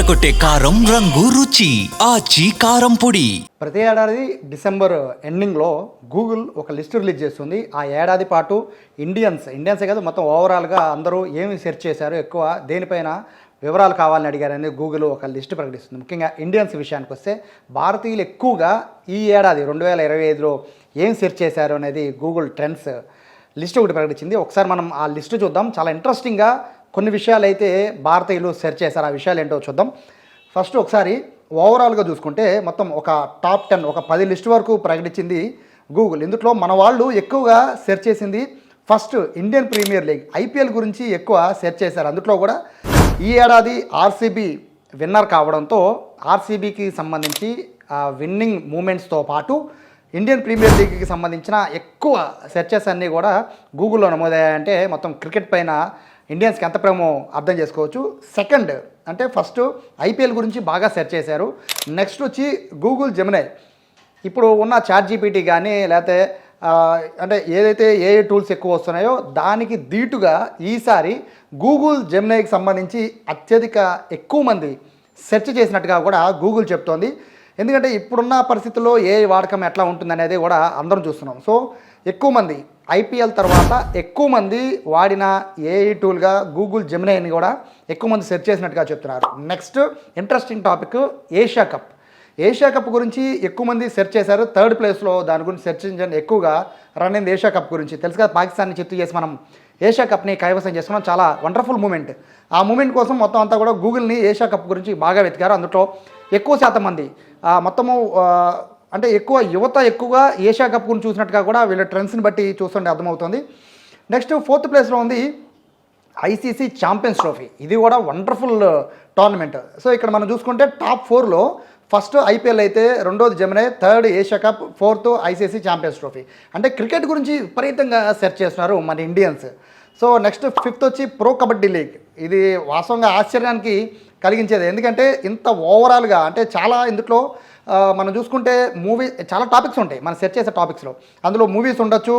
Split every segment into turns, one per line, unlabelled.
అదరకొట్టే కారం రంగు రుచి ఆచి కారం పొడి.
ప్రతి ఏడాది డిసెంబర్ ఎండింగ్లో గూగుల్ ఒక లిస్ట్ రిలీజ్ చేస్తుంది. ఆ ఏడాది పాటు ఇండియన్సే కాదు మొత్తం ఓవరాల్గా అందరూ ఏమి సెర్చ్ చేశారు, ఎక్కువ దేనిపైన వివరాలు కావాలని అడిగారని గూగుల్ ఒక లిస్ట్ ప్రకటిస్తుంది. ముఖ్యంగా ఇండియన్స్ విషయానికి వస్తే భారతీయులు ఎక్కువగా ఈ ఏడాది 2025లో ఏం సెర్చ్ చేశారు అనేది గూగుల్ ట్రెండ్స్ లిస్ట్ ఒకటి ప్రకటించింది. ఒకసారి మనం ఆ లిస్టు చూద్దాం. చాలా ఇంట్రెస్టింగ్గా కొన్ని విషయాలు అయితే భారతీయులు సెర్చ్ చేశారు. ఆ విషయాలు ఏంటో చూద్దాం. ఫస్ట్ ఒకసారి ఓవరాల్గా చూసుకుంటే మొత్తం ఒక టాప్ 10 ఒక 10 లిస్ట్ వరకు ప్రకటించింది గూగుల్. ఇందులో మన వాళ్ళు ఎక్కువగా సెర్చ్ చేసింది first Indian Premier League IPL గురించి ఎక్కువ సెర్చ్ చేశారు. అందులో కూడా ఈ ఏడాది ఆర్సీబీ విన్నర్ కావడంతో ఆర్సీబీకి సంబంధించి విన్నింగ్ మూమెంట్స్తో పాటు ఇండియన్ ప్రీమియర్ లీగ్కి సంబంధించిన ఎక్కువ సెర్చెస్ అన్నీ కూడా గూగుల్లో నమోదయ్యాయంటే మొత్తం క్రికెట్ పైన ఇండియన్స్కి ఎంత ప్రేమో అర్థం చేసుకోవచ్చు. సెకండ్ అంటే ఫస్ట్ ఐపీఎల్ గురించి బాగా సెర్చ్ చేశారు. నెక్స్ట్ వచ్చి గూగుల్ జెమినై. ఇప్పుడు ఉన్న చాట్ జీపీటీ కానీ లేకపోతే అంటే ఏదైతే ఏఐ టూల్స్ ఎక్కువ వస్తున్నాయో దానికి ధీటుగా ఈసారి గూగుల్ జెమినైకి సంబంధించి అత్యధిక ఎక్కువ మంది సెర్చ్ చేసినట్టుగా కూడా గూగుల్ చెప్తోంది. ఎందుకంటే ఇప్పుడున్న పరిస్థితుల్లో ఏఐ వాడకం ఎట్లా ఉంటుందనేది కూడా అందరం చూస్తున్నాం. సో ఎక్కువ మంది ఐపీఎల్ తర్వాత ఎక్కువ మంది వాడిన ఏఐ టూల్గా గూగుల్ జెమినైని కూడా ఎక్కువ మంది సెర్చ్ చేసినట్టుగా చెప్తున్నారు. Next interesting topic Asia cup గురించి ఎక్కువ మంది సెర్చ్ చేశారు. థర్డ్ ప్లేస్లో దాని గురించి సెర్చ్ ఇంజన్ ఎక్కువగా రన్ అయింది ఏషియా కప్ గురించి. తెలుసు కదా, పాకిస్తాన్ని చిత్తు చేసి మనం ఏషియా కప్ని కైవసం చేసుకున్నాం. చాలా వండర్ఫుల్ మూమెంట్. ఆ మూమెంట్ కోసం మొత్తం అంతా కూడా గూగుల్ని ఏషియా కప్ గురించి బాగా వెతికారు. అందులో ఎక్కువ శాతం మంది మొత్తము అంటే ఎక్కువ యువత ఎక్కువగా ఏషియా కప్ గురించి చూసినట్టుగా కూడా వీళ్ళ ట్రెండ్స్ని బట్టి చూస్తుంటే అర్థమవుతుంది. నెక్స్ట్ ఫోర్త్ ప్లేస్లో ఉంది ఐసీసీ ఛాంపియన్స్ ట్రోఫీ. ఇది కూడా వండర్ఫుల్ టోర్నమెంట్. సో ఇక్కడ మనం చూసుకుంటే టాప్ 4లో ఫస్ట్ ఐపీఎల్ అయితే, రెండోది Gemini, third Asia Cup, fourth ICC Champions trophy. అంటే క్రికెట్ గురించి విపరీతంగా సెర్చ్ చేస్తున్నారు మన ఇండియన్స్. సో నెక్స్ట్ ఫిఫ్త్ వచ్చి ప్రో కబడ్డీ లీగ్. ఇది వాస్తవంగా ఆశ్చర్యానికి కలిగించేది. ఎందుకంటే ఇంత ఓవరాల్గా అంటే చాలా ఇందులో మనం చూసుకుంటే చాలా టాపిక్స్ ఉంటాయి మనం సెర్చ్ చేసే టాపిక్స్లో. అందులో మూవీస్ ఉండొచ్చు,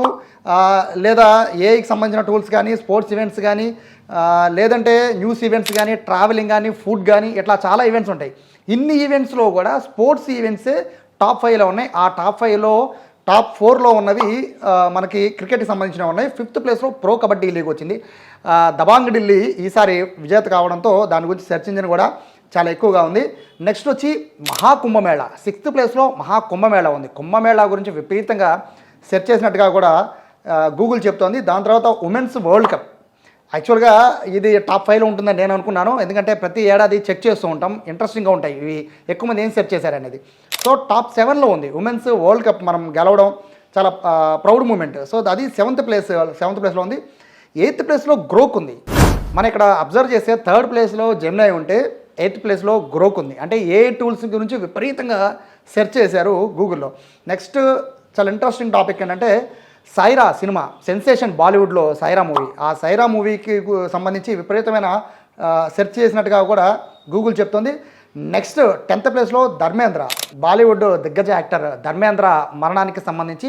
లేదా ఏఐకి సంబంధించిన టూల్స్ కానీ, స్పోర్ట్స్ ఈవెంట్స్ కానీ, లేదంటే న్యూస్ ఈవెంట్స్ కానీ, ట్రావెలింగ్ కానీ, ఫుడ్ కానీ, ఇట్లా చాలా ఈవెంట్స్ ఉంటాయి. ఇన్ని ఈవెంట్స్లో కూడా స్పోర్ట్స్ ఈవెంట్సే టాప్ 5లో ఉన్నాయి. ఆ టాప్ 5లో టాప్ 4లో ఉన్నవి మనకి క్రికెట్కి సంబంధించినవి ఉన్నాయి. ఫిఫ్త్ ప్లేస్లో ప్రో కబడ్డీ లీగ్ వచ్చింది. దబాంగ్ ఢిల్లీ ఈసారి విజేత కావడంతో దాని గురించి సెర్చ్ ఇంజిన్ కూడా చాలా ఎక్కువగా ఉంది. నెక్స్ట్ వచ్చి మహాకుంభమేళా. సిక్స్త్ ప్లేస్లో మహాకుంభమేళా ఉంది. కుంభమేళా గురించి విపరీతంగా సెర్చ్ చేసినట్టుగా కూడా గూగుల్ చెప్తోంది. దాని తర్వాత ఉమెన్స్ వరల్డ్ కప్. యాక్చువల్గా ఇది టాప్ 5లో ఉంటుందని నేను అనుకున్నాను. ఎందుకంటే ప్రతి ఏడాది చెక్ చేస్తూ ఉంటాం, ఇంట్రెస్టింగ్గా ఉంటాయి ఇవి ఎక్కువ మంది ఏం సెర్చ్ చేశారనేది. సో టాప్ 7లో ఉంది ఉమెన్స్ వరల్డ్ కప్. మనం గెలవడం చాలా ప్రౌడ్ మూమెంట్. సో అది సెవెంత్ ప్లేస్లో ఉంది. 8th ప్లేస్లో గ్రోక్ ఉంది. మనం ఇక్కడ అబ్జర్వ్ చేస్తే థర్డ్ ప్లేస్లో జెమినై ఉంటే 8th ప్లేస్లో గ్రోక్ ఉంది. అంటే ఏ టూల్స్ గురించి విపరీతంగా సెర్చ్ చేశారు గూగుల్లో. నెక్స్ట్ చాలా ఇంట్రెస్టింగ్ టాపిక్ ఏంటంటే సైరా సినిమా సెన్సేషన్, బాలీవుడ్లో సైరా మూవీ. ఆ సైరా మూవీకి సంబంధించి విపరీతమైన సెర్చ్ చేసినట్టుగా కూడా గూగుల్ చెప్తుంది. నెక్స్ట్ 10th ప్లేస్లో ధర్మేంద్ర. బాలీవుడ్ దిగ్గజ యాక్టర్ ధర్మేంద్ర మరణానికి సంబంధించి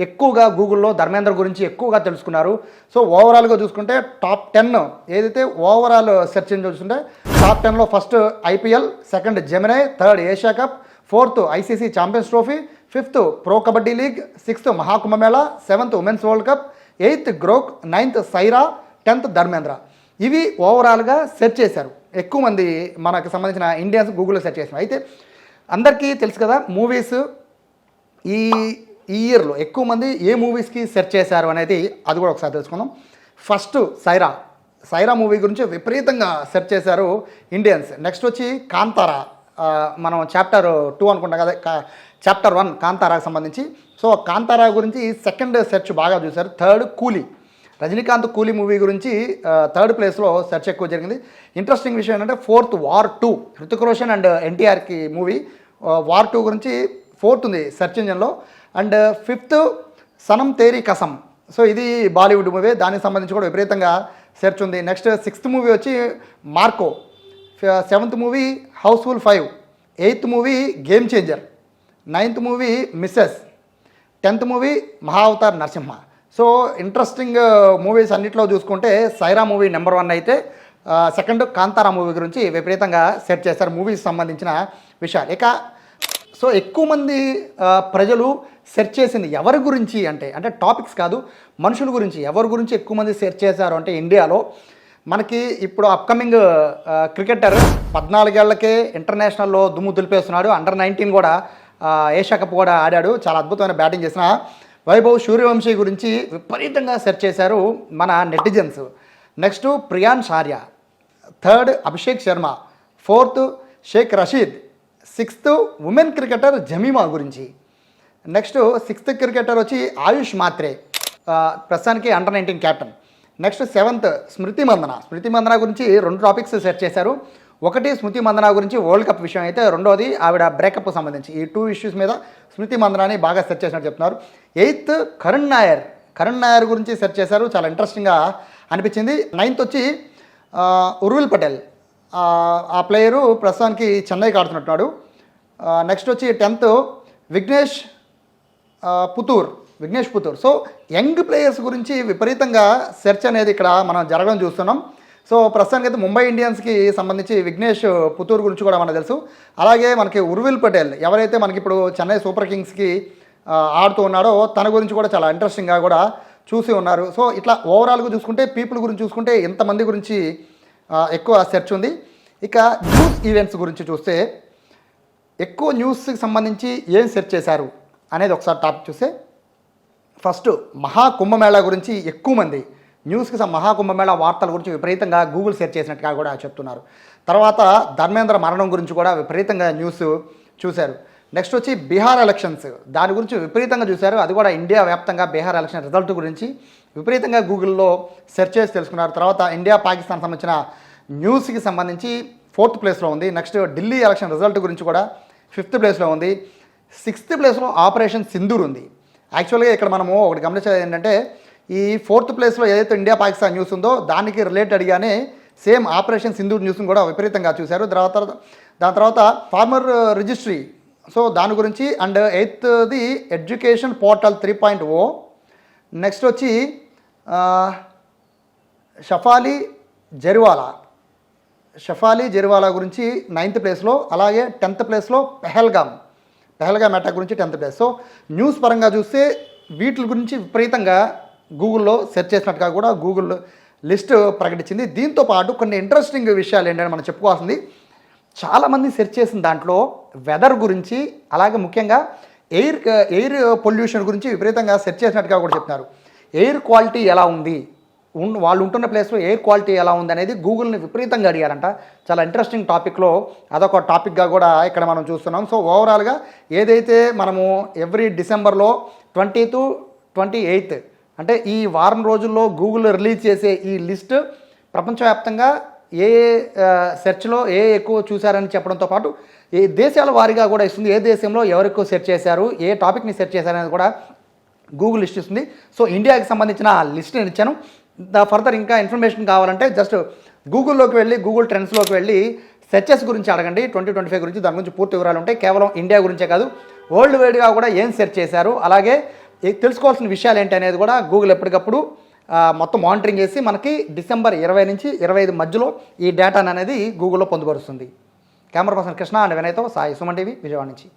ఎక్కువగా గూగుల్లో ధర్మేంద్ర గురించి ఎక్కువగా తెలుసుకున్నారు. సో ఓవరాల్గా చూసుకుంటే టాప్ 10 ఏదైతే ఓవరాల్ సెర్చ్ చూసుకుంటే టాప్ 10లో first IPL, second Gemini, third Asia Cup, fourth ICC Champions Trophy, fifth pro Kabaddi league, 6th Mahakumbh Mela, 7th women's World Cup, 8th Grok, 9th Saiyaara, 10th Dharmendra. ఇవి ఓవరాల్గా సెర్చ్ చేశారు ఎక్కువ మంది మనకు సంబంధించిన ఇండియన్స్ గూగుల్లో సెర్చ్ చేసినారు. అయితే అందరికీ తెలుసు కదా, మూవీస్ ఈ ఇయర్లో ఎక్కువ మంది ఏ మూవీస్కి సెర్చ్ చేశారు అనేది అది కూడా ఒకసారి తెలుసుకుందాం. ఫస్ట్ సైరా మూవీ గురించి విపరీతంగా సెర్చ్ చేశారు ఇండియన్స్. నెక్స్ట్ వచ్చి కాంతారా. మనం చాప్టర్ 2 అనుకుంటాం కదా, చాప్టర్ 1 కాంతారాకు సంబంధించి. సో కాంతారా గురించి సెకండ్ సెర్చ్ బాగా చూశారు. థర్డ్ కూలీ. రజనీకాంత్ కూలీ మూవీ గురించి థర్డ్ ప్లేస్లో సెర్చ్ ఎక్కువ జరిగింది. ఇంట్రెస్టింగ్ విషయం ఏంటంటే fourth War 2, Hrithik Roshan and ఎన్టీఆర్కి మూవీ వార్ 2 గురించి ఫోర్త్ ఉంది సెర్చ్ ఇంజన్లో. And fifth Sanam Teri Kasam. So ఇది బాలీవుడ్ మూవీ, దానికి సంబంధించి కూడా విపరీతంగా సెర్చ్ ఉంది. నెక్స్ట్ 6th మూవీ వచ్చి Marco, 7th movie Housefull 5, 8th movie Game Changer, 9th movie Mrs, 10th movie Mahavatar Narsimha. So interesting movies అన్నిట్లో చూసుకుంటే సైరా మూవీ నెంబర్ 1 అయితే సెకండ్ కాంతారా మూవీ గురించి విపరీతంగా సెర్చ్ చేశారు, మూవీకి సంబంధించిన విషయాలు. ఇక సో ఎక్కువ మంది ప్రజలు సెర్చ్ చేసింది ఎవరి గురించి అంటే టాపిక్స్ కాదు, మనుషుల గురించి. ఎవరి గురించి ఎక్కువ మంది సెర్చ్ చేశారు అంటే ఇండియాలో మనకి ఇప్పుడు అప్కమింగ్ క్రికెటర్ 14 ఏళ్లకే ఇంటర్నేషనల్లో దుమ్ము దులిపేస్తున్నాడు. అండర్-19 కూడా ఏషియా కప్ కూడా ఆడాడు, చాలా అద్భుతమైన బ్యాటింగ్ చేసిన వైభవ్ సూర్యవంశీ గురించి విపరీతంగా సెర్చ్ చేశారు మన netizens. Next Priyansh Arya, third Abhishek Sharma, fourth Sheikh Rashid, sixth women cricketer Jemimah గురించి. నెక్స్ట్ సిక్స్త్ క్రికెటర్ వచ్చి ఆయుష్ మాత్రే, ప్రస్తుతానికి under nineteen captain. Next seventh Smriti Mandhana గురించి 2 టాపిక్స్ సెర్చ్ చేశారు. ఒకటి స్మృతి మందన గురించి వరల్డ్ కప్ విషయం అయితే, రెండోది ఆవిడ బ్రేకప్ సంబంధించి. ఈ 2 ఇష్యూస్ మీద స్మృతి మందనాని బాగా సెర్చ్ చేసినట్టు చెప్తున్నారు. ఎయిత్ కరుణ్ నాయర్ గురించి సెర్చ్ చేశారు, చాలా ఇంట్రెస్టింగ్గా అనిపించింది. నైన్త్ వచ్చి ఉర్విల్ పటేల్, ఆ ప్లేయరు ప్రస్తుతానికి చెన్నైకి ఆడుతున్నట్టున్నాడు. నెక్స్ట్ వచ్చి 10th Vignesh Puthur. So young players గురించి విపరీతంగా సెర్చ్ అనేది ఇక్కడ మనం జరగడం చూస్తున్నాం. సో ప్రస్తుతానికి అయితే ముంబై ఇండియన్స్కి సంబంధించి విఘ్నేష్ పుతూర్ గురించి కూడా మనకు తెలుసు. అలాగే మనకి ఉర్విల్ పటేల్ ఎవరైతే మనకి ఇప్పుడు చెన్నై సూపర్ కింగ్స్కి ఆడుతూ ఉన్నాడో తన గురించి కూడా చాలా ఇంట్రెస్టింగ్గా కూడా చూసి ఉన్నారు. సో ఇట్లా ఓవరాల్గా చూసుకుంటే పీపుల్ గురించి చూసుకుంటే ఎంతమంది గురించి ఎక్కువ సెర్చ్ ఉంది. ఇక న్యూస్ ఈవెంట్స్ గురించి చూస్తే ఎక్కువ న్యూస్కి సంబంధించి ఏం సెర్చ్ చేశారు అనేది ఒకసారి టాపిక్ చూస్తే, ఫస్ట్ మహాకుంభమేళా గురించి ఎక్కువ మంది న్యూస్కి మహాకుంభమేళా వార్తల గురించి విపరీతంగా గూగుల్ సెర్చ్ చేసినట్టుగా కూడా చెప్తున్నారు. తర్వాత ధర్మేంద్ర మరణం గురించి కూడా విపరీతంగా న్యూస్ చూశారు. నెక్స్ట్ వచ్చి బీహార్ ఎలక్షన్స్, దాని గురించి విపరీతంగా చూశారు. అది కూడా ఇండియా వ్యాప్తంగా బీహార్ ఎలక్షన్ రిజల్ట్ గురించి విపరీతంగా గూగుల్లో సెర్చ్ చేసి తెలుసుకున్నారు. తర్వాత ఇండియా పాకిస్తాన్ సంబంధించిన న్యూస్కి సంబంధించి 4th ప్లేస్లో ఉంది. నెక్స్ట్ ఢిల్లీ ఎలక్షన్ రిజల్ట్ గురించి కూడా 5th ప్లేస్లో ఉంది. 6th ప్లేస్లో ఆపరేషన్ సింధూర్ ఉంది. యాక్చువల్గా ఇక్కడ మనము ఒకటి గమనించేది ఏంటంటే, ఈ 4th ప్లేస్లో ఏదైతే ఇండియా పాకిస్తాన్ న్యూస్ ఉందో దానికి రిలేటెడ్గానే సేమ్ ఆపరేషన్ సింధూర్ న్యూస్ని కూడా విపరీతంగా చూశారు. దాని తర్వాత ఫార్మర్ రిజిస్ట్రీ, సో దాని గురించి. And 8th education portal 3.0. Next వచ్చి షఫాలి జెరివాలా గురించి 9th ప్లేస్లో. అలాగే 10th ప్లేస్లో పెహల్గామ్ అటాక్ గురించి 10th ప్లేస్. సో న్యూస్ పరంగా చూస్తే వీటి గురించి విపరీతంగా గూగుల్లో సెర్చ్ చేసినట్టుగా కూడా గూగుల్ లిస్ట్ ప్రకటించింది. దీంతో పాటు కొన్ని ఇంట్రెస్టింగ్ విషయాలు ఏంటంటే మనం చెప్పుకోవాల్సింది, చాలామంది సెర్చ్ చేసిన దాంట్లో వెదర్ గురించి, అలాగే ముఖ్యంగా ఎయిర్ పొల్యూషన్ గురించి విపరీతంగా సెర్చ్ చేసినట్టుగా కూడా చెప్తున్నారు. ఎయిర్ క్వాలిటీ ఎలా ఉంది, వాళ్ళు ఉంటున్న ప్లేస్లో ఎయిర్ క్వాలిటీ ఎలా ఉంది అనేది గూగుల్ని విపరీతంగా అడిగారంట. చాలా ఇంట్రెస్టింగ్ టాపిక్లో అదొక టాపిక్గా కూడా ఇక్కడ మనం చూస్తున్నాం. సో ఓవరాల్గా ఏదైతే మనము ఎవ్రీ డిసెంబర్లో 20 to 28 అంటే ఈ వారం రోజుల్లో గూగుల్ రిలీజ్ చేసే ఈ లిస్ట్ ప్రపంచవ్యాప్తంగా ఏ సెర్చ్లో ఎక్కువ చూశారని చెప్పడంతో పాటు ఏ దేశాల వారీగా కూడా ఇస్తుంది. ఏ దేశంలో ఎవరు ఎక్కువ సెర్చ్ చేశారు, ఏ టాపిక్ని సెర్చ్ చేశారనేది కూడా గూగుల్ లిస్ట్ ఇస్తుంది. సో ఇండియాకి సంబంధించిన లిస్ట్ నేను ఇచ్చాను. ఫర్దర్ ఇంకా ఇన్ఫర్మేషన్ కావాలంటే జస్ట్ గూగుల్లోకి వెళ్ళి గూగుల్ ట్రెండ్స్లోకి వెళ్ళి సెర్చెస్ గురించి అడగండి. 2025 గురించి, దాని గురించి పూర్తి వివరాలు ఉంటాయి. కేవలం ఇండియా గురించే కాదు, వరల్డ్ వైడ్గా కూడా ఏం సెర్చ్ చేశారు, అలాగే తెలుసుకోవాల్సిన విషయాలు ఏంటి అనేది కూడా గూగుల్ ఎప్పటికప్పుడు మొత్తం మానిటరింగ్ చేసి మనకి డిసెంబర్ 20 నుంచి 25 మధ్యలో ఈ డేటాను అనేది గూగుల్లో పొందుపరుస్తుంది. కెమెరా పర్సన్ కృష్ణ అండ్ వినయ్తో సాయి, సుమన్ టీవీ, విజయవాడ నుంచి.